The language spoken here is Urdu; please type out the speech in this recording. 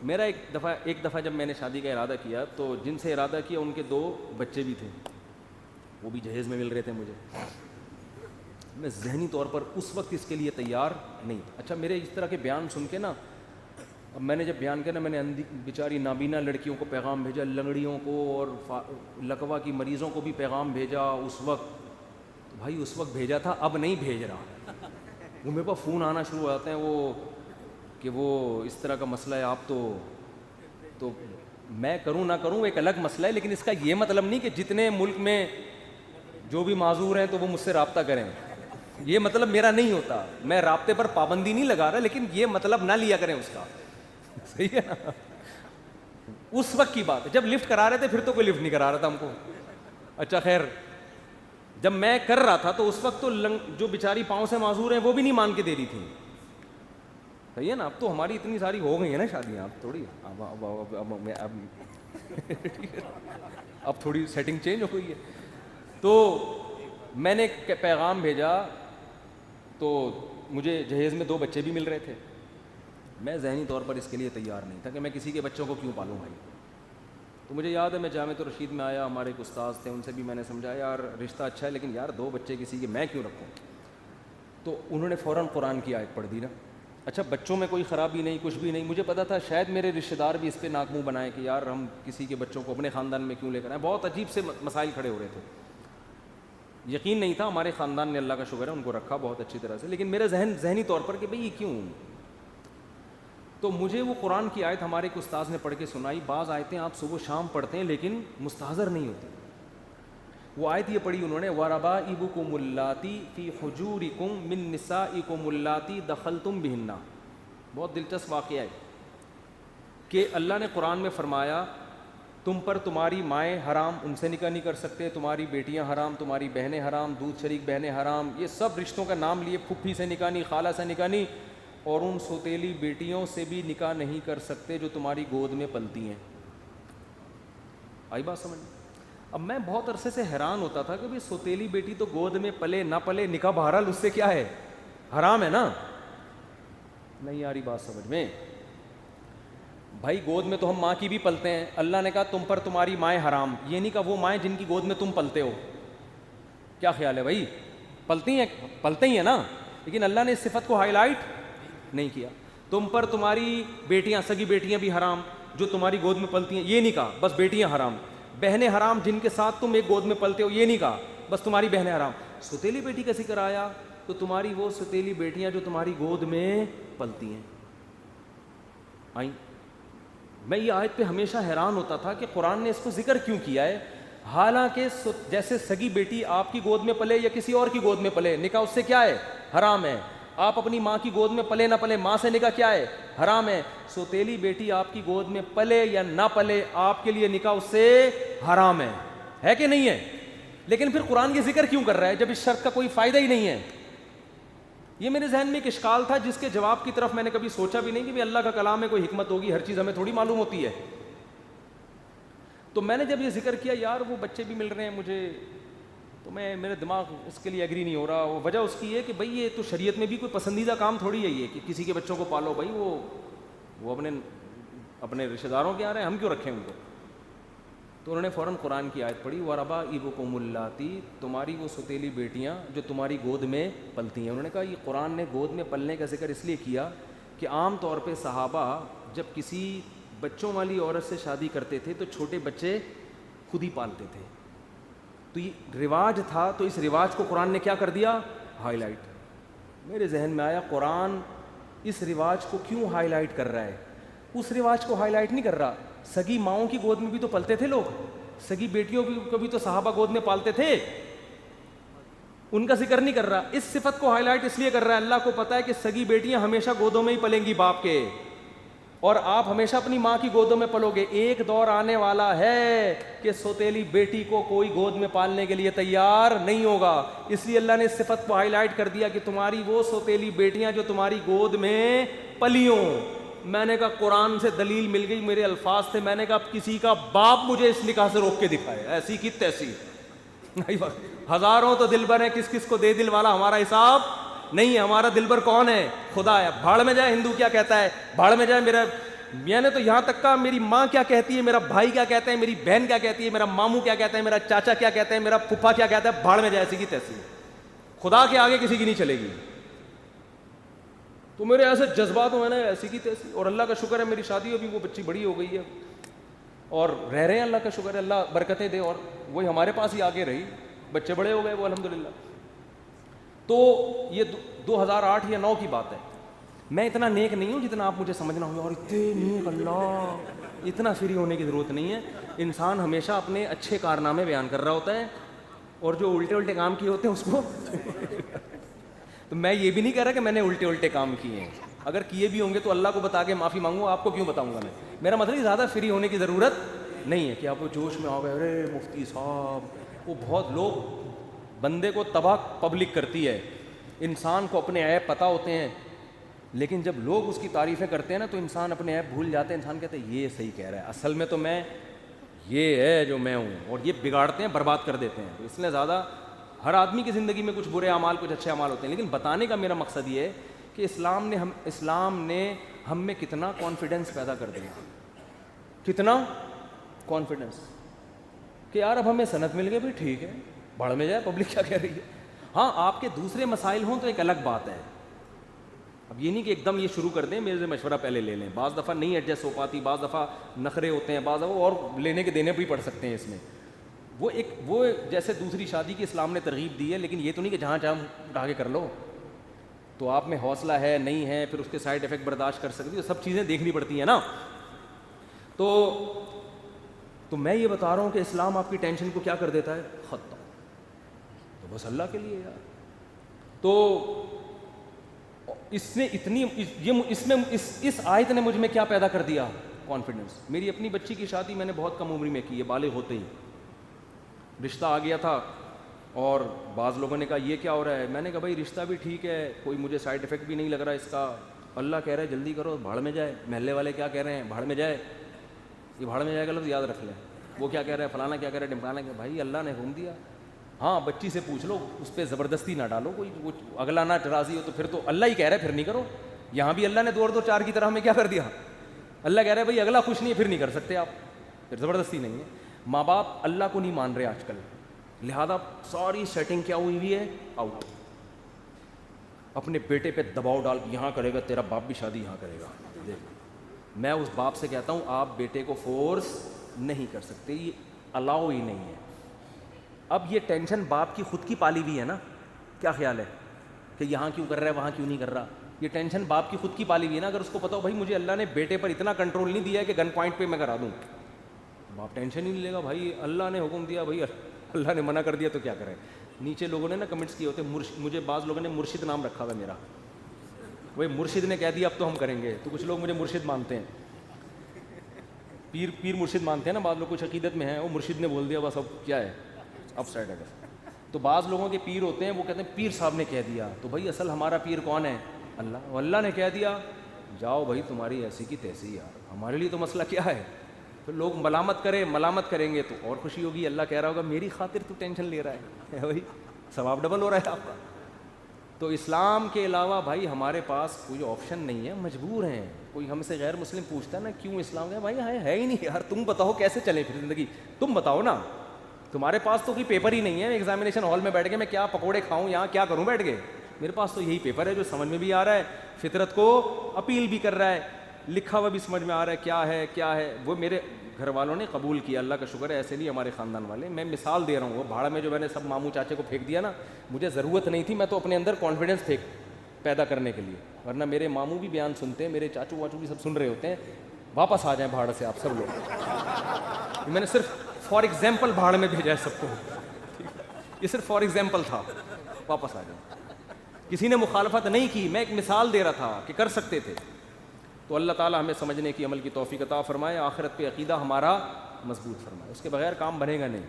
میرا ایک دفعہ جب میں نے شادی کا ارادہ کیا تو جن سے ارادہ کیا ان کے 2 بچے بھی تھے، وہ بھی جہیز میں مل رہے تھے مجھے. میں ذہنی طور پر اس وقت اس کے لیے تیار نہیں تھا. اچھا میرے اس طرح کے بیان سن کے نا، اب میں نے جب بیان کیا نا، میں نے بیچاری نابینا لڑکیوں کو پیغام بھیجا، لنگڑیوں کو اور لکوا کی مریضوں کو بھی پیغام بھیجا اس وقت. بھائی اس وقت بھیجا تھا، اب نہیں بھیج رہا. وہ میرے پاس فون آنا شروع ہو جاتے ہیں وہ کہ وہ اس طرح کا مسئلہ ہے، آپ تو میں کروں نہ کروں ایک الگ مسئلہ ہے، لیکن اس کا یہ مطلب نہیں کہ جتنے ملک میں جو بھی معذور ہیں تو وہ مجھ سے رابطہ کریں. یہ مطلب میرا نہیں ہوتا. میں رابطے پر پابندی نہیں لگا رہا، لیکن یہ مطلب نہ لیا کریں اس کا. صحیح ہے نا؟ اس وقت کی بات ہے جب لفٹ کرا رہے تھے، پھر تو کوئی لفٹ نہیں کرا رہا تھا ہم کو. اچھا خیر، جب میں کر رہا تھا تو اس وقت تو جو بیچاری پاؤں سے معذور ہیں وہ بھی نہیں مان کے دے رہی تھی. صحیح ہے نا؟ اب تو ہماری اتنی ساری ہو گئی ہیں نا شادیاں، اب تھوڑی اب تھوڑی سیٹنگ چینج ہو گئی ہے. تو میں نے پیغام بھیجا تو مجھے جہیز میں 2 بچے بھی مل رہے تھے. میں ذہنی طور پر اس کے لیے تیار نہیں تھا کہ میں کسی کے بچوں کو کیوں پالوں بھائی. تو مجھے یاد ہے میں جامعۃ الرشید میں آیا، ہمارے ایک استاذ تھے، ان سے بھی میں نے سمجھایا یار رشتہ اچھا ہے لیکن یار 2 بچے کسی کے میں کیوں رکھوں. تو انہوں نے فوراً قرآن کی آیت پڑھ دی نا. اچھا بچوں میں کوئی خرابی نہیں، کچھ بھی نہیں. مجھے پتا تھا شاید میرے رشتہ دار بھی اس پہ ناک منہ بنائیں کہ یار ہم کسی کے بچوں کو اپنے خاندان میں کیوں لے کر آئیں. بہت عجیب سے مسائل کھڑے ہو رہے تھے. یقین نہیں تھا. ہمارے خاندان نے اللہ کا شکر ہے ان کو رکھا بہت اچھی طرح سے، لیکن میرے ذہنی طور پر کہ بھئی یہ کیوں. تو مجھے وہ قرآن کی آیت ہمارے ایک استاذ نے پڑھ کے سنائی. بعض آیتیں آپ صبح و شام پڑھتے ہیں لیکن مستحضر نہیں ہوتی. وہ آیت یہ پڑھی انہوں نے، وَرَبَائِبُكُمُ اللَّاتِي فِي حُجُورِكُم مِّن نِّسَائِكُمُ اللَّاتِي دَخَلْتُم بِهِنَّ. بہت دلچسپ واقعہ ہے کہ اللہ نے قرآن میں فرمایا تم پر تمہاری مائیں حرام، ان سے نکاح نہیں کر سکتے، تمہاری بیٹیاں حرام، تمہاری بہنیں حرام، دودھ شریک بہنیں حرام. یہ سب رشتوں کا نام لیے. پھپھی سے نکاح نہیں، خالہ سے نکاح نہیں، اور ان سوتیلی بیٹیوں سے بھی نکاح نہیں کر سکتے جو تمہاری گود میں پلتی ہیں. آئی بات سمجھ؟ اب میں بہت عرصے سے حیران ہوتا تھا کہ بھئی سوتیلی بیٹی تو گود میں پلے نہ پلے، نکاح بہرحال اس سے کیا ہے، حرام ہے نا. نہیں آ رہی بات سمجھ میں؟ بھائی گود میں تو ہم ماں کی بھی پلتے ہیں. اللہ نے کہا تم پر تمہاری مائیں حرام، یہ نہیں کہا وہ مائیں جن کی گود میں تم پلتے ہو. کیا خیال ہے بھائی؟ پلتے ہی ہیں نا. لیکن اللہ نے اس صفت کو ہائی لائٹ نہیں کیا. تم پر تمہاری بیٹیاں، سگی بیٹیاں بھی حرام جو تمہاری گود میں پلتی ہیں، یہ نہیں کہا بس بیٹیاں حرام. بہنیں حرام جن کے ساتھ تم ایک گود میں پلتے ہو، یہ نہیں کہا بس تمہاری بہنیں حرام. ستیلی بیٹی کا ذکر آیا تو تمہاری وہ ستیلی بیٹیاں جو تمہاری گود میں پلتی ہیں آئیں. میں یہ آیت پہ ہمیشہ حیران ہوتا تھا کہ قرآن نے اس کو ذکر کیوں کیا ہے، حالانکہ جیسے سگی بیٹی آپ کی گود میں پلے یا کسی اور کی گود میں پلے، نکاح اس سے کیا ہے، حرام ہے. آپ اپنی ماں کی گود میں پلے نہ پلے، ماں سے نکاح کیا ہے، حرام ہے. سوتیلی بیٹی آپ کی گود میں پلے یا نہ پلے، آپ کے لیے نکاح اس سے حرام ہے کہ نہیں ہے. لیکن پھر قرآن یہ ذکر کیوں کر رہا ہے جب اس شرط کا کوئی فائدہ ہی نہیں ہے. یہ میرے ذہن میں ایک اشکال تھا جس کے جواب کی طرف میں نے کبھی سوچا بھی نہیں کہ اللہ کا کلام میں کوئی حکمت ہوگی، ہر چیز ہمیں تھوڑی معلوم ہوتی ہے. تو میں نے جب یہ ذکر کیا یار وہ بچے بھی مل رہے ہیں مجھے، تو میرے دماغ اس کے لیے ایگری نہیں ہو رہا. وہ وجہ اس کی ہے کہ بھئی یہ تو شریعت میں بھی کوئی پسندیدہ کام تھوڑی ہے یہ کہ کسی کے بچوں کو پالو. بھئی وہ اپنے رشتہ داروں کے آ رہے ہیں، ہم کیوں رکھیں ان کو. تو انہوں نے فوراً قرآن کی آیت پڑھی، وَرَبَائِبُكُمُ اللَّاتِي، تمہاری وہ ستیلی بیٹیاں جو تمہاری گود میں پلتی ہیں. انہوں نے کہا یہ قرآن نے گود میں پلنے کا ذکر اس لیے کیا کہ عام طور پہ صحابہ جب کسی بچوں والی عورت سے شادی کرتے تھے تو چھوٹے بچے خود ہی پالتے تھے. تو یہ رواج تھا، تو اس رواج کو قرآن نے کیا کر دیا، ہائی لائٹ. میرے ذہن میں آیا قرآن اس رواج کو کیوں ہائی لائٹ کر رہا ہے. اس رواج کو ہائی لائٹ نہیں کر رہا. سگی ماؤں کی گود میں بھی تو پلتے تھے لوگ، سگی بیٹیوں کو بھی تو صحابہ گود میں پالتے تھے، ان کا ذکر نہیں کر رہا. اس صفت کو ہائی لائٹ اس لیے کر رہا ہے، اللہ کو پتا ہے کہ سگی بیٹیاں ہمیشہ گودوں میں ہی پلیں گی باپ کے، اور آپ ہمیشہ اپنی ماں کی گودوں میں پلو گے. ایک دور آنے والا ہے کہ سوتیلی بیٹی کو کوئی گود میں پالنے کے لیے تیار نہیں ہوگا. اس لیے اللہ نے اس صفت کو ہائی لائٹ کر دیا کہ تمہاری وہ سوتیلی بیٹیاں جو تمہاری گود میں پلیوں. میں نے کہا قرآن سے دلیل مل گئی، میرے الفاظ تھے، میں نے کہا کسی کا باپ مجھے اس نکاح سے روک کے دکھائے، ایسی کی تیسی. ہزاروں تو دلبر ہیں، کس کس کو دے دل والا ہمارا حساب نہیں ہے. ہمارا دلبر کون ہے، خدا ہے. بھاڑ میں جائے ہندو کیا کہتا ہے، بھاڑ میں جائے میں نے تو یہاں تک کہا میری ماں کیا کہتی ہے, میرا بھائی کیا کہتا ہے, میری بہن کیا کہتی ہے, میرا ماموں کیا کہتا ہے, میرا چاچا کیا کہتا ہے, میرا پھپھا کیا کہتا ہے, بھاڑ میں جائے ایسی کی تیسی, خدا کے آگے کسی کی نہیں چلے گی. تو میرے ایسے جذبات ہوئے نا ایسی کی تیسی. اور اللہ کا شکر ہے میری شادی ابھی وہ بچی بڑی ہو گئی ہے اور رہ رہے ہیں, اللہ کا شکر ہے, اللہ برکتیں دے. اور وہی ہمارے پاس ہی آگے رہی, بچے بڑے ہو گئے وہ الحمدللہ. تو یہ 2008 یا 9 کی بات ہے. میں اتنا نیک نہیں ہوں جتنا آپ مجھے سمجھنا ہوگا, اور اتنے نیک, اللہ اتنا فری ہونے کی ضرورت نہیں ہے. انسان ہمیشہ اپنے اچھے کارنامے بیان کر رہا ہوتا ہے اور جو الٹے الٹے کام کیے ہوتے ہیں اس کو تو میں یہ بھی نہیں کہہ رہا کہ میں نے الٹے الٹے کام کیے ہیں, اگر کیے بھی ہوں گے تو اللہ کو بتا کے معافی مانگوں, آپ کو کیوں بتاؤں گا میں. میرا مطلب زیادہ فری ہونے کی ضرورت نہیں ہے کہ آپ وہ جوش میں آ گئے, ارے مفتی صاحب. وہ بہت لوگ, بندے کو تباہ پبلک کرتی ہے. انسان کو اپنے عیب پتہ ہوتے ہیں, لیکن جب لوگ اس کی تعریفیں کرتے ہیں نا تو انسان اپنے عیب بھول جاتے ہیں. انسان کہتے ہیں یہ صحیح کہہ رہا ہے, اصل میں تو میں یہ ہے جو میں ہوں, اور یہ بگاڑتے ہیں, برباد کر دیتے ہیں. تو اس لیے زیادہ, ہر آدمی کی زندگی میں کچھ برے اعمال کچھ اچھے اعمال ہوتے ہیں, لیکن بتانے کا میرا مقصد یہ ہے کہ اسلام نے ہم میں کتنا کانفیڈنس پیدا کر دیا, کتنا کانفیڈنس کہ یار اب ہمیں سند مل گئی, بھی ٹھیک ہے, بھاڑ میں جائے, پبلک کیا کہہ رہی ہے. ہاں آپ کے دوسرے مسائل ہوں تو ایک الگ بات ہے. اب یہ نہیں کہ ایک دم یہ شروع کر دیں, میرے سے مشورہ پہلے لے لیں. بعض دفعہ نہیں ایڈجسٹ ہو پاتی, بعض دفعہ نخرے ہوتے ہیں, بعض دفعہ اور لینے کے دینے بھی پڑ سکتے ہیں اس میں. وہ جیسے دوسری شادی کی اسلام نے ترغیب دی ہے, لیکن یہ تو نہیں کہ جہاں چاہے اٹھا کے کر لو. تو آپ میں حوصلہ ہے نہیں ہے, پھر اس کے سائڈ افیکٹ برداشت کر سکتی ہو, سب چیزیں دیکھنی پڑتی ہیں نا. تو میں یہ بتا رہا ہوں کہ اسلام آپ کی ٹینشن کو کیا کر دیتا ہے, ختم. تو بس اللہ کے لیے یار. تو اس نے اتنی اس آیت نے مجھ میں کیا پیدا کر دیا, کانفیڈنس. میری اپنی بچی کی شادی میں نے بہت کم عمر میں کی ہے, بالغ ہوتے ہی رشتہ آ گیا تھا. اور بعض لوگوں نے کہا یہ کیا ہو رہا ہے, میں نے کہا بھائی رشتہ بھی ٹھیک ہے, کوئی مجھے سائڈ افیکٹ بھی نہیں لگ رہا اس کا, اللہ کہہ رہا ہے جلدی کرو, بھاڑ میں جائے. محلے والے کیا کہہ رہے ہیں, بھاڑ میں جائے. یہ بھاڑ میں جائے گا لفظ یاد رکھ لیں. وہ کیا کہہ رہا ہے, فلانا کیا کہہ رہا ہے, ڈمکانا کیا. بھائی اللہ نے حکم دیا. ہاں بچی سے پوچھ لو, اس پہ زبردستی نہ ڈالو, کوئی اگلا نہ راضی ہو تو پھر تو اللہ ہی کہہ رہا ہے پھر نہیں کرو. یہاں بھی اللہ نے 2 اور 2 4 کی طرح ہمیں کیا کر دیا, اللہ کہہ رہا ہے بھائی اگلا خوش نہیں ہے پھر نہیں کر سکتے آپ, پھر زبردستی نہیں ہے. ماں باپ اللہ کو نہیں مان رہے آج کل, لہذا ساری سیٹنگ کیا ہوئی ہے, آؤٹ. اپنے بیٹے پہ دباؤ ڈال, یہاں کرے گا تیرا باپ بھی شادی یہاں کرے گا. دیکھ میں اس باپ سے کہتا ہوں آپ بیٹے کو فورس نہیں کر سکتے, یہ الاؤ ہی نہیں ہے. اب یہ ٹینشن باپ کی خود کی پالی ہوئی ہے نا, کیا خیال ہے کہ یہاں کیوں کر رہا ہے وہاں کیوں نہیں کر رہا, یہ ٹینشن باپ کی خود کی پالی ہوئی ہے نا. اگر اس کو پتا ہو بھائی مجھے اللہ نے بیٹے پر اتنا کنٹرول نہیں دیا ہے کہ گن پوائنٹ پہ میں کرا دوں, باپ ٹینشن ہی نہیں لے گا. بھائی اللہ نے حکم دیا, بھائی اللہ نے منع کر دیا تو کیا کریں. نیچے لوگوں نے نا کمنٹس کیے ہوتے, مجھے بعض لوگوں نے مرشد نام رکھا ہوا میرا, وہی مرشد نے کہہ دیا اب تو ہم کریں گے. تو کچھ لوگ مجھے مرشد مانتے ہیں, پیر مرشد مانتے ہیں نا بعض لوگ, کچھ عقیدت میں ہیں, وہ مرشد نے بول دیا بس اب کیا ہے, اپ سائڈ ہے. تو بعض لوگوں کے پیر ہوتے ہیں وہ کہتے ہیں پیر صاحب نے کہہ دیا, تو بھائی اصل ہمارا پیر کون ہے, اللہ. اللہ نے کہہ دیا جاؤ بھائی تمہاری ایسی کی تیسی, یار ہمارے لیے تو مسئلہ کیا ہے. پھر لوگ ملامت کریں گے تو اور خوشی ہوگی. اللہ کہہ رہا ہوگا میری خاطر تو ٹینشن لے رہا ہے, بھائی ثواب ڈبل ہو رہا ہے آپ کا. تو اسلام کے علاوہ بھائی ہمارے پاس کوئی آپشن نہیں ہے, مجبور ہیں. کوئی ہم سے غیر مسلم پوچھتا ہے نا کیوں اسلام ہے, بھائی ہے ہی نہیں یار, تم بتاؤ کیسے چلے پھر زندگی, تم بتاؤ نا. تمہارے پاس تو کوئی پیپر ہی نہیں ہے, ایگزامینیشن ہال میں بیٹھ کے میں کیا پکوڑے کھاؤں, یہاں کیا کروں بیٹھ کے. میرے پاس تو یہی پیپر ہے جو سمجھ میں بھی آ رہا ہے, فطرت کو اپیل بھی کر رہا ہے, لکھا ہوا بھی سمجھ میں آ رہا ہے کیا ہے. وہ میرے گھر والوں نے قبول کیا, اللہ کا شکر ہے. ایسے نہیں ہمارے خاندان والے, میں مثال دے رہا ہوں. وہ بھاڑ میں جو میں نے سب ماموں چاچے کو پھینک دیا نا, مجھے ضرورت نہیں تھی, میں تو اپنے اندر کانفیڈنس پیدا کرنے کے لیے. ورنہ میرے ماموں بھی بیان سنتے ہیں, میرے چاچو واچو بھی سب سن رہے ہوتے ہیں. واپس آ جائیں بھاڑ سے آپ سب لوگ. میں نے صرف فار ایگزامپل بھاڑ میں بھیجا ہے سب کو, یہ صرف فار ایگزامپل تھا. واپس آ جائیں. کسی نے مخالفت نہیں کی, میں ایک مثال دے رہا تھا کہ کر سکتے تھے. تو اللہ تعالیٰ ہمیں سمجھنے کی عمل کی توفیق عطا فرمائے, آخرت پہ عقیدہ ہمارا مضبوط فرمائے. اس کے بغیر کام بنے گا نہیں.